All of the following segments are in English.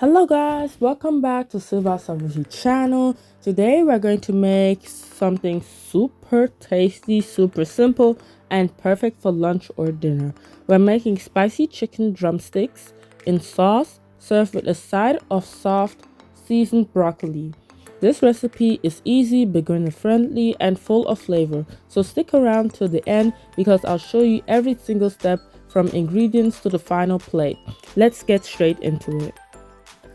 Hello guys, welcome back to Silva Savage channel. Today we're going to make something super tasty, super simple, and perfect for lunch or dinner. We're making spicy chicken drumsticks in sauce, served with a side of soft, seasoned broccoli. This recipe is easy, beginner friendly, and full of flavor, so stick around to the end because I'll show you every single step from ingredients to the final plate. Let's get straight into it.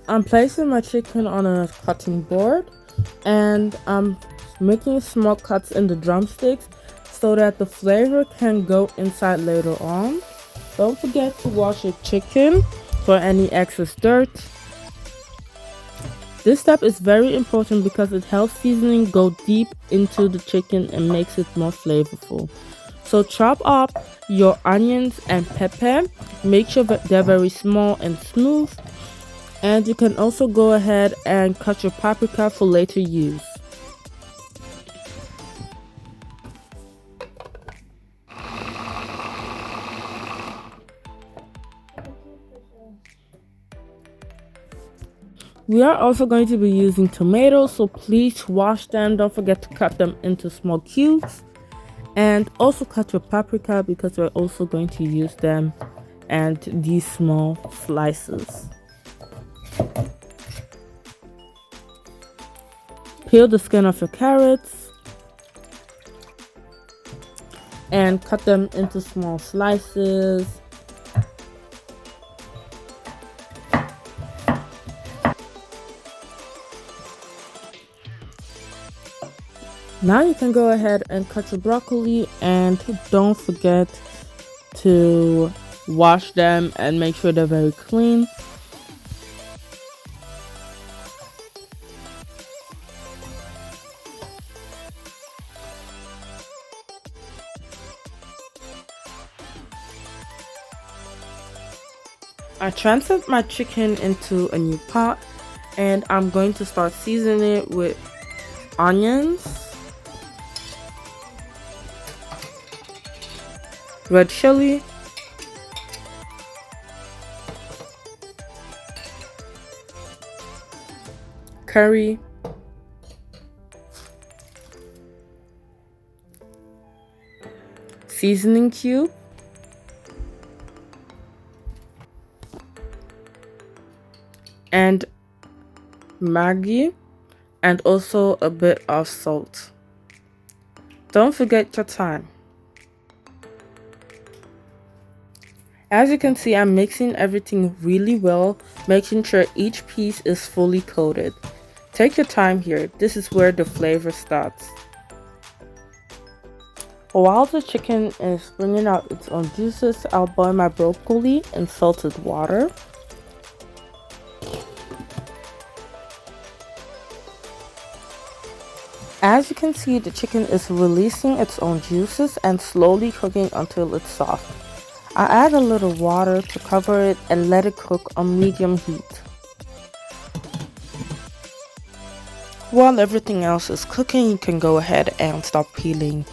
I'm placing my chicken on a cutting board and I'm making small cuts in the drumsticks so that the flavor can go inside later on. Don't forget to wash your chicken for any excess dirt. This step is very important because it helps seasoning go deep into the chicken and makes it more flavorful. So chop up your onions and pepper. Make sure that they're very small and smooth. And you can also go ahead and cut your paprika for later use. We are also going to be using tomatoes, so please wash them. Don't forget to cut them into small cubes. And also cut your paprika because we're also going to use them and these small slices. Peel the skin off your carrots and cut them into small slices. Now you can go ahead and cut your broccoli, and don't forget to wash them and make sure they're very clean. I transferred my chicken into a new pot and I'm going to start seasoning it with onions, red chili, curry, seasoning cube, and Maggi, and also a bit of salt. Don't forget your thyme. As you can see, I'm mixing everything really well, making sure each piece is fully coated. Take your time here, this is where the flavor starts. While the chicken is bringing out its own juices, I'll boil my broccoli in salted water. As you can see, the chicken is releasing its own juices and slowly cooking until it's soft. I add a little water to cover it and let it cook on medium heat. While everything else is cooking, you can go ahead and start peeling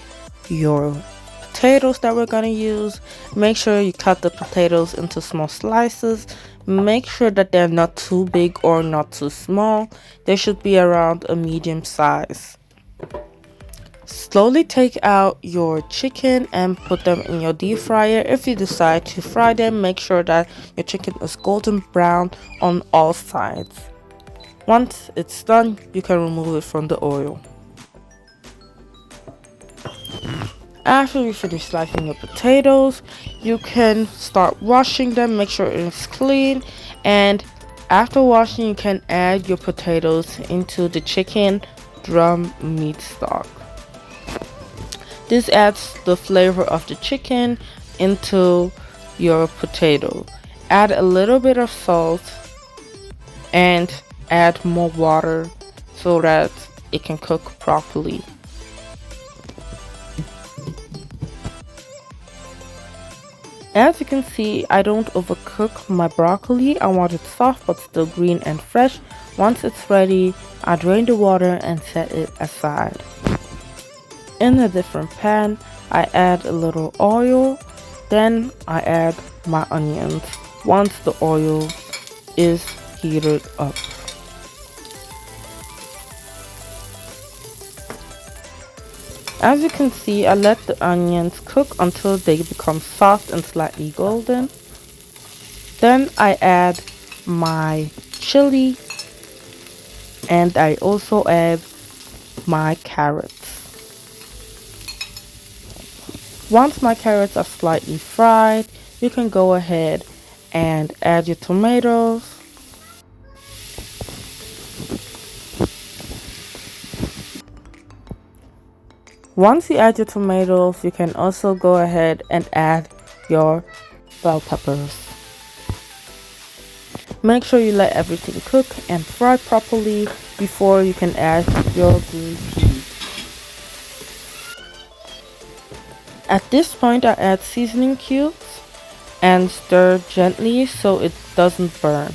your potatoes that we're going to use. Make sure you cut the potatoes into small slices. Make sure that they're not too big or not too small. They should be around a medium size. Slowly take out your chicken and put them in your deep fryer. If you decide to fry them, make sure that your chicken is golden brown on all sides. Once it's done, you can remove it from the oil. After you finish slicing your potatoes, you can start washing them. Make sure it's clean, and after washing, you can add your potatoes into the chicken drum meat stock. This adds the flavor of the chicken into your potato. Add a little bit of salt and add more water so that it can cook properly. As you can see, I don't overcook my broccoli. I want it soft but still green and fresh. Once it's ready, I drain the water and set it aside. In a different pan, I add a little oil, then I add my onions. Once the oil is heated up. As you can see, I let the onions cook until they become soft and slightly golden. Then I add my chili and I also add my carrots. Once my carrots are slightly fried, you can go ahead and add your tomatoes. Once you add your tomatoes, you can also go ahead and add your bell peppers. Make sure you let everything cook and fry properly before you can add your green peas. At this point, I add seasoning cubes and stir gently so it doesn't burn.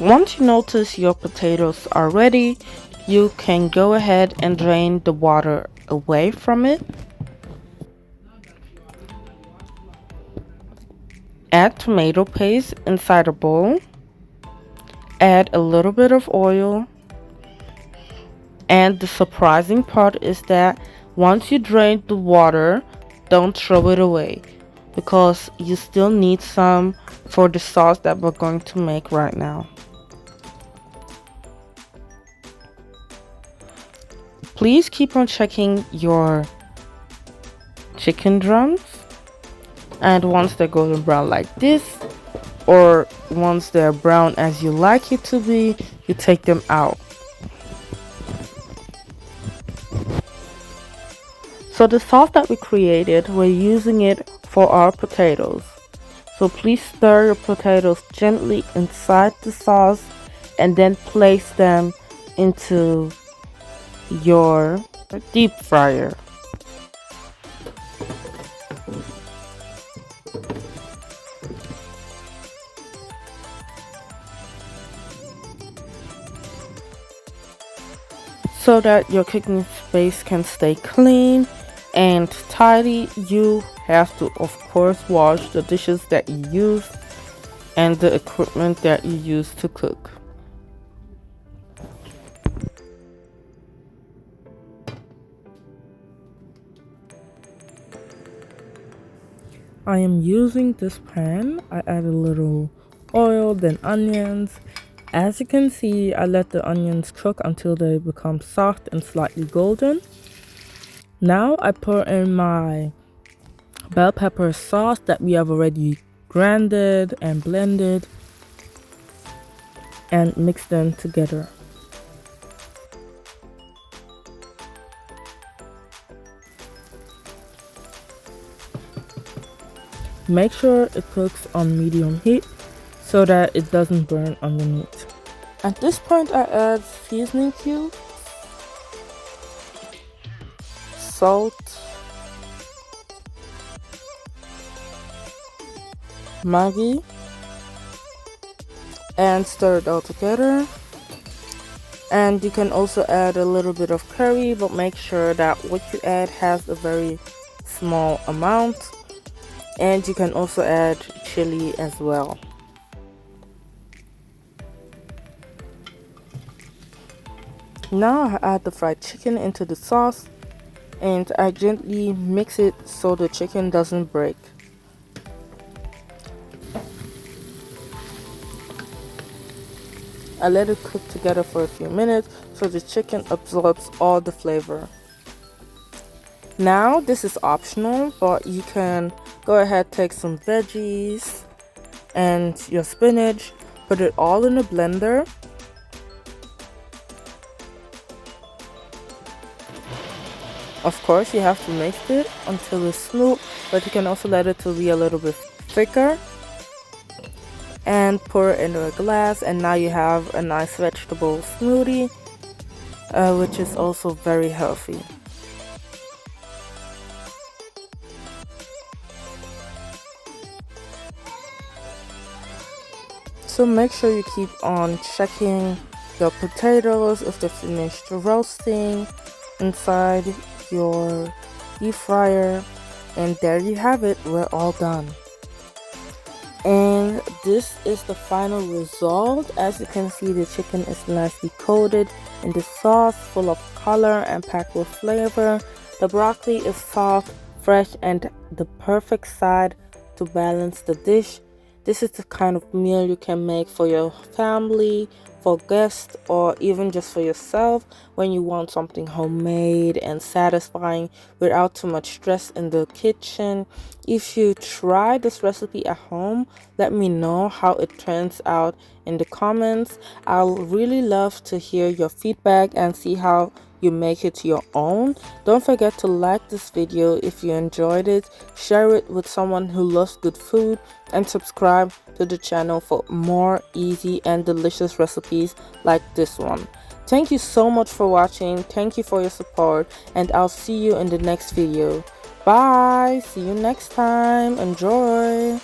Once you notice your potatoes are ready, you can go ahead and drain the water away from it. Add tomato paste inside a bowl. Add a little bit of oil. And the surprising part is that once you drain the water, don't throw it away because you still need some for the sauce that we're going to make right now. Please keep on checking your chicken drums, and once they're golden brown like this, or once they're brown as you like it to be, you take them out. So the sauce that we created, we're using it for our potatoes. So please stir your potatoes gently inside the sauce and then place them into your deep fryer. So that your cooking space can stay clean and tidy, you have to of course wash the dishes that you use and the equipment that you use to cook. I am using this pan. I add a little oil, then onions. As you can see, I let the onions cook until they become soft and slightly golden. Now I pour in my bell pepper sauce that we have already grinded and blended and mix them together. Make sure it cooks on medium heat so that it doesn't burn underneath. At this point, I add seasoning cubes, salt, Maggi, and stir it all together. And you can also add a little bit of curry, but make sure that what you add has a very small amount. And you can also add chili as well. Now I add the fried chicken into the sauce and I gently mix it so the chicken doesn't break. I let it cook together for a few minutes so the chicken absorbs all the flavor. Now this is optional, but you can go ahead, take some veggies and your spinach, put it all in a blender. Of course, you have to mix it until it's smooth, but you can also let it to be a little bit thicker. And pour it into a glass, and now you have a nice vegetable smoothie, which is also very healthy. Also, make sure you keep on checking your potatoes if they're finished roasting inside your deep fryer. And there you have it, we're all done. And this is the final result. As you can see, the chicken is nicely coated in the sauce, full of color and packed with flavor. The broccoli is soft, fresh, and the perfect side to balance the dish. This is the kind of meal you can make for your family, for guests, or even just for yourself when you want something homemade and satisfying without too much stress in the kitchen. If you try this recipe at home, let me know how it turns out in the comments. I'll really love to hear your feedback and see how you make it your own. Don't forget to like this video if you enjoyed it, share it with someone who loves good food, and subscribe to the channel for more easy and delicious recipes like this one. Thank you so much for watching. Thank you for your support, and I'll see you in the next video. Bye. See you next time. Enjoy.